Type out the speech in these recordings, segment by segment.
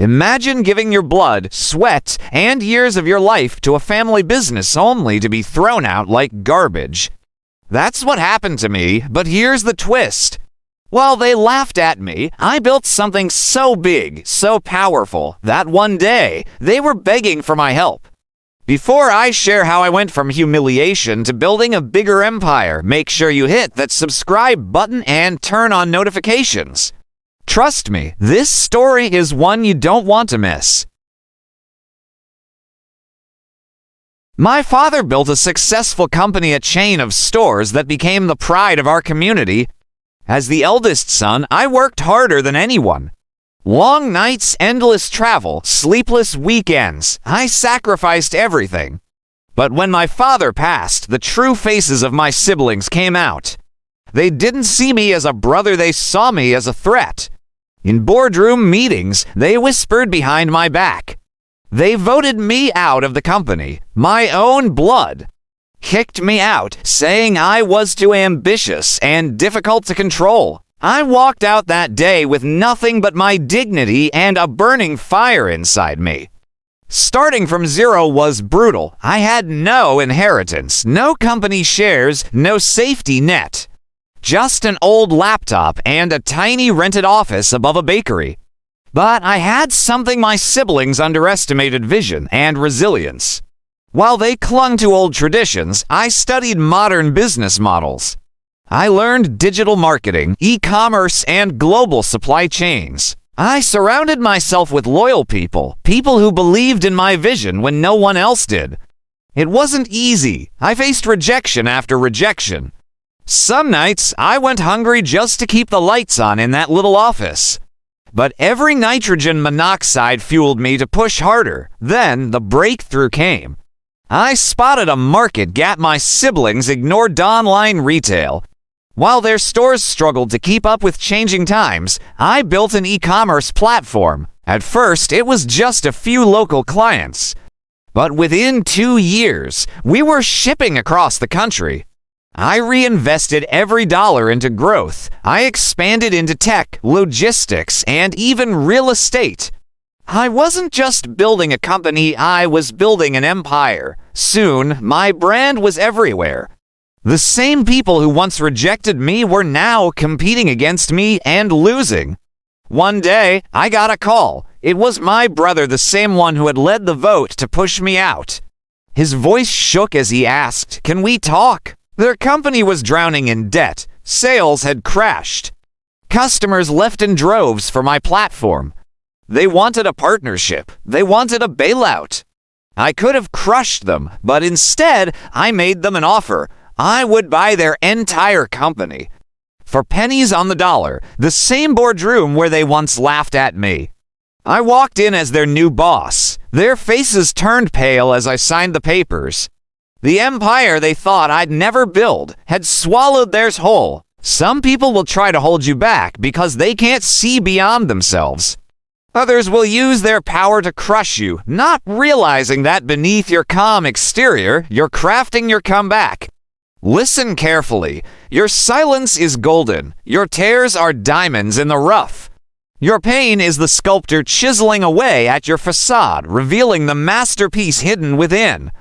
Imagine giving your blood, sweat, and years of your life to a family business only to be thrown out like garbage. That's what happened to me, but here's the twist. While they laughed at me, I built something so big, so powerful, that one day they were begging for my help. Before I share how I went from humiliation to building a bigger empire, make sure you hit that subscribe button and turn on notifications. Trust me, this story is one you don't want to miss. My father built a successful company, a chain of stores that became the pride of our community. As the eldest son, I worked harder than anyone. Long nights, endless travel, sleepless weekends. I sacrificed everything. But when my father passed, the true faces of my siblings came out. They didn't see me as a brother, they saw me as a threat. In boardroom meetings, they whispered behind my back. They voted me out of the company, my own blood. Kicked me out, saying I was too ambitious and difficult to control. I walked out that day with nothing but my dignity and a burning fire inside me. Starting from zero was brutal. I had no inheritance, no company shares, no safety net. Just an old laptop and a tiny rented office above a bakery. But I had something my siblings underestimated: vision and resilience. While they clung to old traditions, I studied modern business models. I learned digital marketing, e-commerce, and global supply chains. I surrounded myself with loyal people, people who believed in my vision when no one else did. It wasn't easy. I faced rejection after rejection. Some nights, I went hungry just to keep the lights on in that little office. But every nitrogen monoxide fueled me to push harder. Then the breakthrough came. I spotted a market gap. My siblings ignored online retail. While their stores struggled to keep up with changing times, I built an e-commerce platform. At first, it was just a few local clients. But within 2 years, we were shipping across the country. I reinvested every dollar into growth. I expanded into tech, logistics, and even real estate. I wasn't just building a company, I was building an empire. Soon, my brand was everywhere. The same people who once rejected me were now competing against me and losing. One day, I got a call. It was my brother, the same one who had led the vote to push me out. His voice shook as he asked, "Can we talk?" Their company was drowning in debt. Sales had crashed. Customers left in droves for my platform. They wanted a partnership. They wanted a bailout. I could have crushed them, but instead, I made them an offer. I would buy their entire company. For pennies on the dollar, the same boardroom where they once laughed at me. I walked in as their new boss. Their faces turned pale as I signed the papers. The empire they thought I'd never build had swallowed theirs whole. Some people will try to hold you back because they can't see beyond themselves. Others will use their power to crush you, not realizing that beneath your calm exterior, you're crafting your comeback. Listen carefully. Your silence is golden. Your tears are diamonds in the rough. Your pain is the sculptor chiseling away at your facade, revealing the masterpiece hidden within.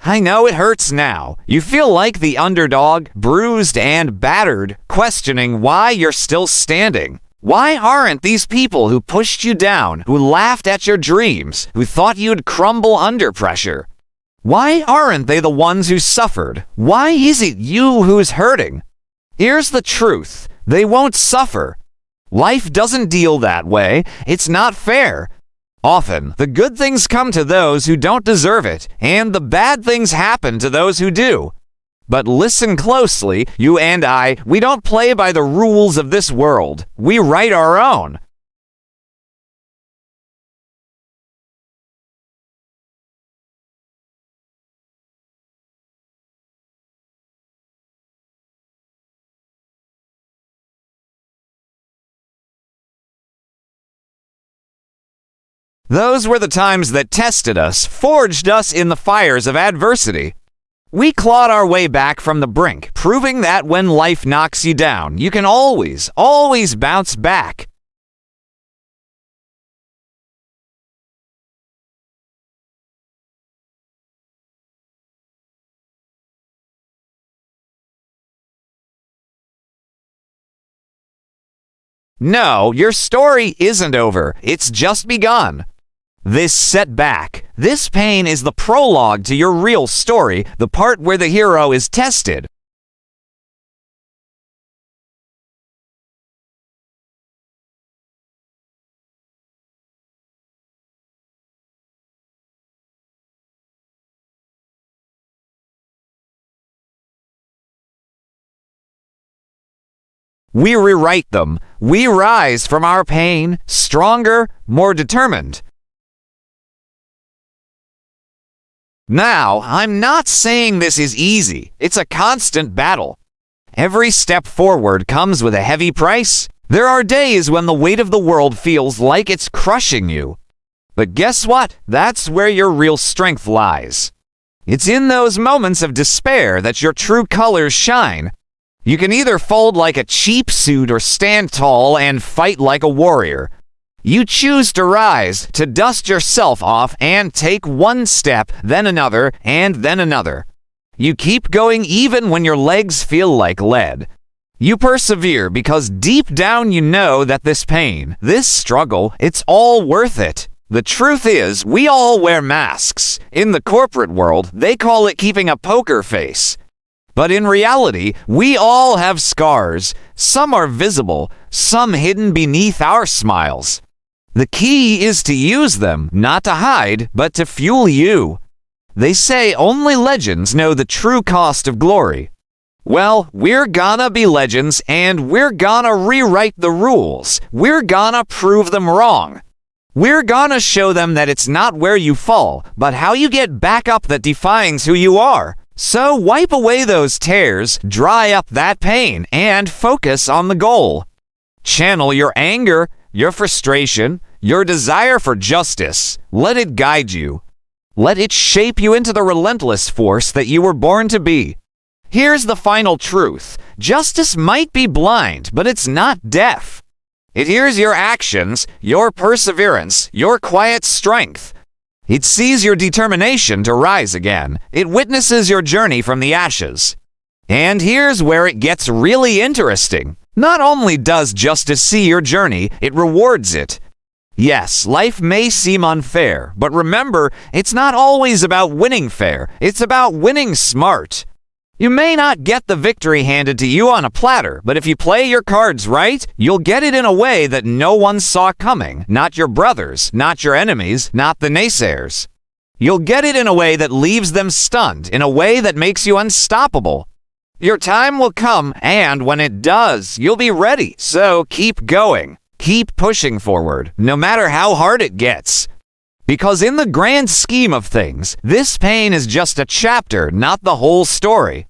I know it hurts now. You feel like the underdog, bruised and battered, questioning why you're still standing. Why aren't these people who pushed you down, who laughed at your dreams, who thought you'd crumble under pressure? Why aren't they the ones who suffered? Why is it you who's hurting? Here's the truth. They won't suffer. Life doesn't deal that way. It's not fair. Often, the good things come to those who don't deserve it, and the bad things happen to those who do. But listen closely, you and I, we don't play by the rules of this world. We write our own. Those were the times that tested us, forged us in the fires of adversity. We clawed our way back from the brink, proving that when life knocks you down, you can always bounce back. No, your story isn't over. It's just begun. This setback, this pain is the prologue to your real story, the part where the hero is tested. We rewrite them. We rise from our pain, stronger, more determined. Now, I'm not saying this is easy. It's a constant battle. Every step forward comes with a heavy price. There are days when the weight of the world feels like it's crushing you. But guess what? That's where your real strength lies. It's in those moments of despair that your true colors shine. You can either fold like a cheap suit or stand tall and fight like a warrior. You choose to rise, to dust yourself off and take one step, then another, and then another. You keep going even when your legs feel like lead. You persevere because deep down you know that this pain, this struggle, it's all worth it. The truth is, we all wear masks. In the corporate world, they call it keeping a poker face. But in reality, we all have scars. Some are visible, some hidden beneath our smiles. The key is to use them, not to hide, but to fuel you. They say only legends know the true cost of glory. Well, we're gonna be legends, and we're gonna rewrite the rules. We're gonna prove them wrong. We're gonna show them that it's not where you fall, but how you get back up that defines who you are. So wipe away those tears, dry up that pain, and focus on the goal. Channel your anger, your frustration, your desire for justice. Let it guide you. Let it shape you into the relentless force that you were born to be. Here's the final truth. Justice might be blind, but it's not deaf. It hears your actions, your perseverance, your quiet strength. It sees your determination to rise again. It witnesses your journey from the ashes. And here's where it gets really interesting. Not only does justice see your journey, it rewards it. Yes, life may seem unfair, but remember, it's not always about winning fair. It's about winning smart. You may not get the victory handed to you on a platter, but if you play your cards right, you'll get it in a way that no one saw coming. Not your brothers, not your enemies, not the naysayers. You'll get it in a way that leaves them stunned, in a way that makes you unstoppable. Your time will come, and when it does, you'll be ready. So keep going. Keep pushing forward, no matter how hard it gets. Because in the grand scheme of things, this pain is just a chapter, not the whole story.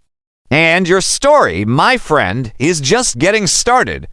And your story, my friend, is just getting started.